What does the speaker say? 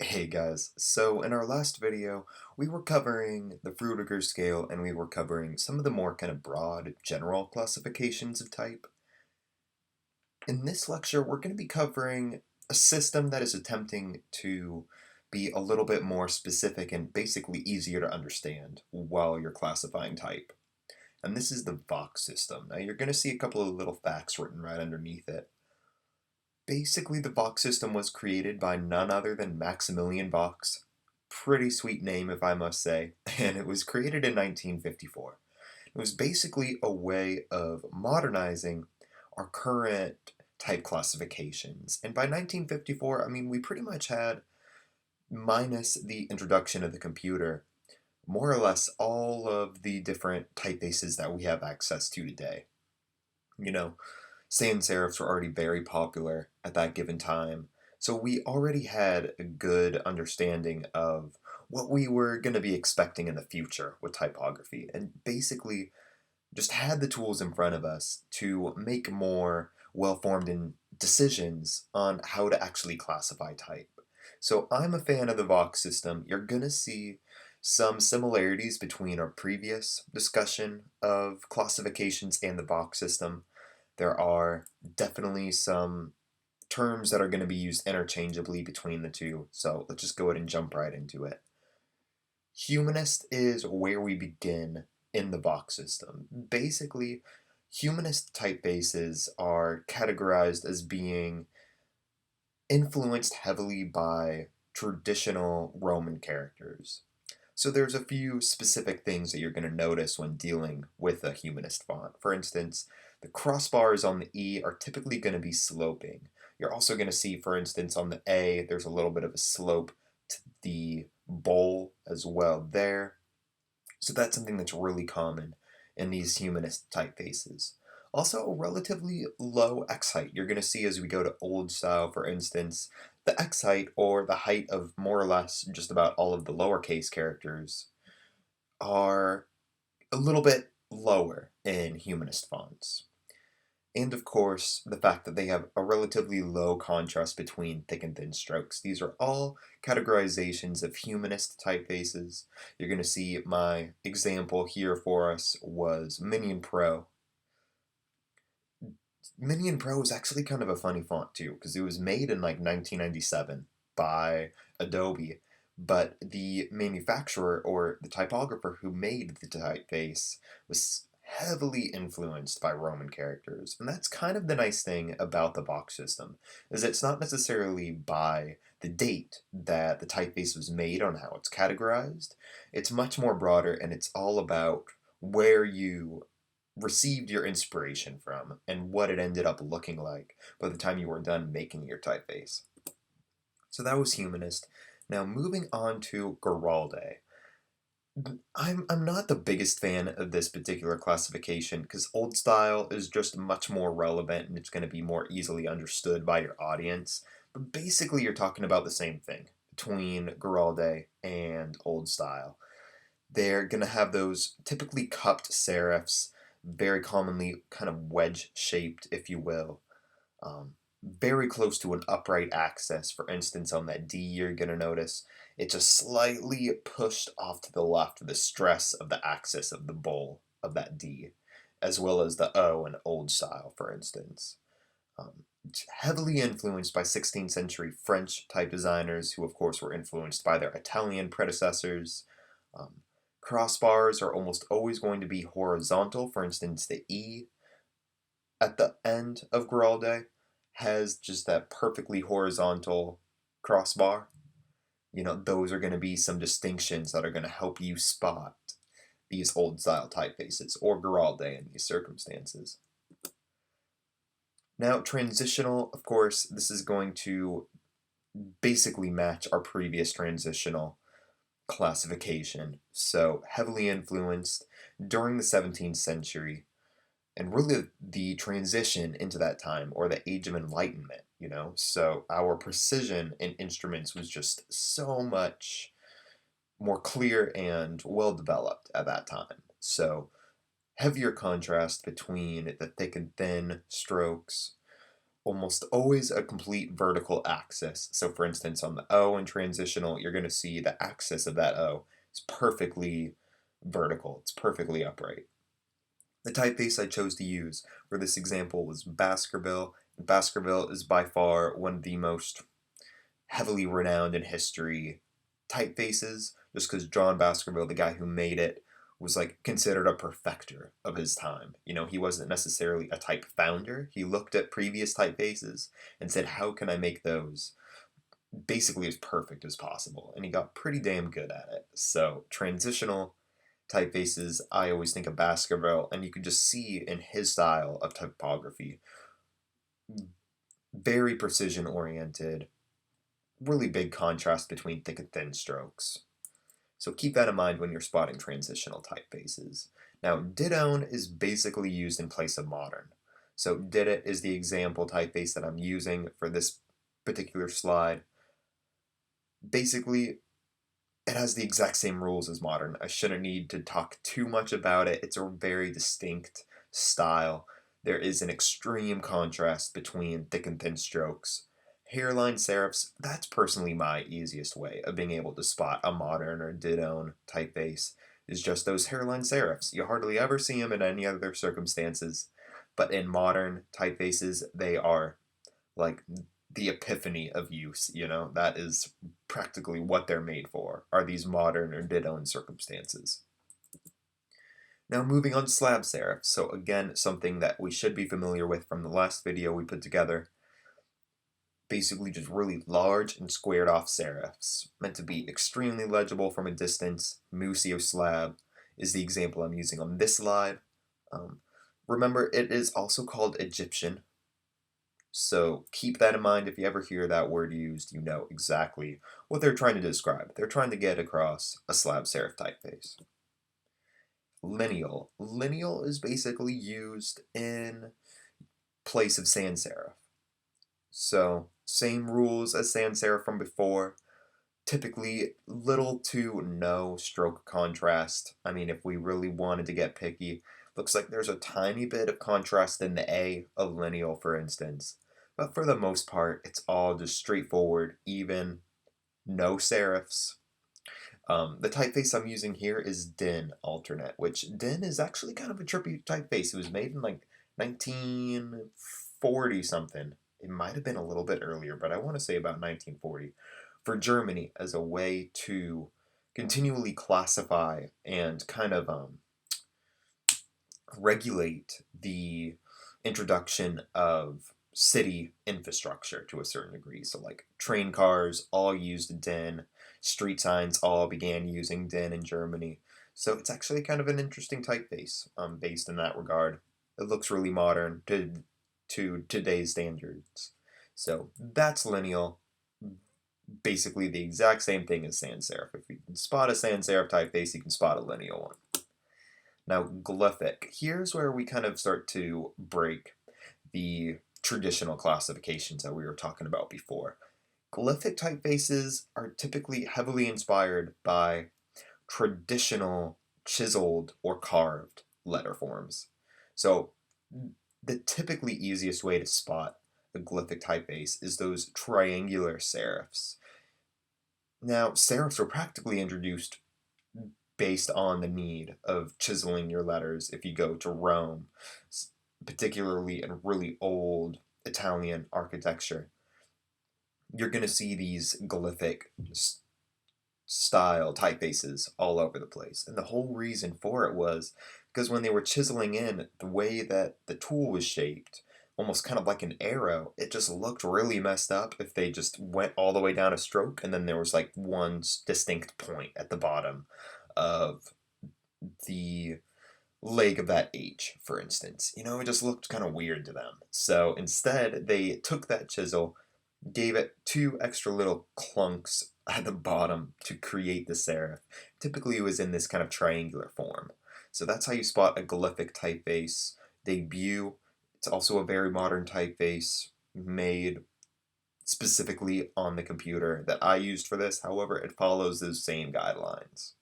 Hey guys, so in our last video, we were covering the Fruediger scale and we were covering some of the more kind of broad general classifications of type. In this lecture, we're going to be covering a system that is attempting to be a little bit more specific and basically easier to understand while you're classifying type. And this is the Vox system. Now you're going to see a couple of little facts written right underneath it. Basically, the Vox system was created by none other than Maximilian Vox. Pretty sweet name, if I must say, and it was created in 1954. It was basically a way of modernizing our current type classifications. And by 1954, I mean, we pretty much had, minus the introduction of the computer, more or less all of the different typefaces that we have access to today. You know, sans serifs were already very popular at that given time, so we already had a good understanding of what we were going to be expecting in the future with typography, and basically just had the tools in front of us to make more well-formed decisions on how to actually classify type. So I'm a fan of the Vox system. You're going to see some similarities between our previous discussion of classifications and the Vox system. There are definitely some terms that are going to be used interchangeably between the two, so let's just go ahead and jump right into it. Humanist is where we begin in the Vox system. Basically, humanist typefaces are categorized as being influenced heavily by traditional Roman characters. So there's a few specific things that you're going to notice when dealing with a humanist font. For instance, the crossbars on the E are typically going to be sloping. You're also going to see, for instance, on the A, there's a little bit of a slope to the bowl as well there. So that's something that's really common in these humanist typefaces. Also, a relatively low X height. You're going to see as we go to old style, for instance, the X height, or the height of more or less just about all of the lowercase characters, are a little bit lower in humanist fonts. And of course, the fact that they have a relatively low contrast between thick and thin strokes. These are all categorizations of humanist typefaces. You're going to see my example here for us was Minion Pro. Minion Pro is actually kind of a funny font too, because it was made in like 1997 by Adobe, but the manufacturer or the typographer who made the typeface was heavily influenced by Roman characters. And that's kind of the nice thing about the Vox system, is it's not necessarily by the date that the typeface was made on how it's categorized. It's much more broader, and it's all about where you received your inspiration from and what it ended up looking like by the time you were done making your typeface. So that was Humanist. Now moving on to Garalde. I'm not the biggest fan of this particular classification because old style is just much more relevant and it's going to be more easily understood by your audience. But basically you're talking about the same thing between Garalde and old style. They're going to have those typically cupped serifs, very commonly kind of wedge shaped, if you will, um, very close to an upright axis. For instance, on that D, you're going to notice it's just slightly pushed off to the left of the stress of the axis of the bowl of that D, as well as the O in old style, for instance. It's heavily influenced by 16th century French type designers, who, of course, were influenced by their Italian predecessors. Um, Crossbars are almost always going to be horizontal. For instance, the E at the end of Garalde has just that perfectly horizontal crossbar. You know, those are going to be some distinctions that are going to help you spot these old style typefaces or Garalde in these circumstances. Now, transitional, of course, this is going to basically match our previous transitional classification. So, heavily influenced during the 17th century and really the transition into that time, or the Age of Enlightenment, you know? So, our precision in instruments was just so much more clear and well developed at that time. So, heavier contrast between the thick and thin strokes, almost always a complete vertical axis. So for instance, on the O in Transitional, you're going to see the axis of that O is perfectly vertical. It's perfectly upright. The typeface I chose to use for this example was Baskerville. Baskerville is by far one of the most heavily renowned in history typefaces, just because John Baskerville, the guy who made it, was like considered a perfecter of his time. You know, he wasn't necessarily a type founder. He looked at previous typefaces and said, how can I make those basically as perfect as possible? And he got pretty damn good at it. So transitional typefaces, I always think of Baskerville, and you can just see in his style of typography, very precision oriented, really big contrast between thick and thin strokes. So keep that in mind when you're spotting transitional typefaces. Now, Didone is basically used in place of modern. So Didot is the example typeface that I'm using for this particular slide. Basically, it has the exact same rules as modern. I shouldn't need to talk too much about it. It's a very distinct style. There is an extreme contrast between thick and thin strokes. Hairline serifs, that's personally my easiest way of being able to spot a modern or Didone typeface, is just those hairline serifs. You hardly ever see them in any other circumstances, but in modern typefaces, they are like the epiphany of use, you know? That is practically what they're made for, are these modern or Didone circumstances. Now moving on to slab serif. So again, something that we should be familiar with from the last video we put together. Basically just really large and squared off serifs, meant to be extremely legible from a distance. Museo Slab is the example I'm using on this slide. Remember, it is also called Egyptian, so keep that in mind. If you ever hear that word used, you know exactly what they're trying to describe. They're trying to get across a slab serif typeface. Lineale. Lineale is basically used in place of sans serif. So same rules as sans serif from before. Typically little to no stroke contrast. I mean, if we really wanted to get picky, looks like there's a tiny bit of contrast in the A of Lineale, for instance. But for the most part, it's all just straightforward, even, no serifs. The typeface I'm using here is Din alternate, which Din is actually kind of a trippy typeface. It was made in like 1940 something. It might have been a little bit earlier, but I want to say about 1940, for Germany, as a way to continually classify and kind of regulate the introduction of city infrastructure to a certain degree. So like train cars all used DIN, street signs all began using DIN in Germany. So it's actually kind of an interesting typeface based in that regard. It looks really modern to today's standards. So that's Lineale. Basically the exact same thing as sans serif. If you can spot a sans serif typeface, you can spot a Lineale one. Now, GLYPHIC. Here's where we kind of start to break the traditional classifications that we were talking about before. GLYPHIC typefaces are typically heavily inspired by traditional chiseled or carved letter forms. So the typically easiest way to spot a GLYPHIC typeface is those triangular serifs. Now, serifs were practically introduced based on the need of chiseling your letters. If you go to Rome, particularly in really old Italian architecture, you're going to see these GLYPHIC style typefaces all over the place. And the whole reason for it was because when they were chiseling in, the way that the tool was shaped, almost kind of like an arrow, it just looked really messed up if they just went all the way down a stroke and then there was like one distinct point at the bottom of the leg of that H, for instance. You know, it just looked kind of weird to them. So instead, they took that chisel, gave it two extra little clunks at the bottom to create the serif. Typically, it was in this kind of triangular form. So that's how you spot a GLYPHIC typeface debut. It's also a very modern typeface made specifically on the computer that I used for this. However, it follows those same guidelines.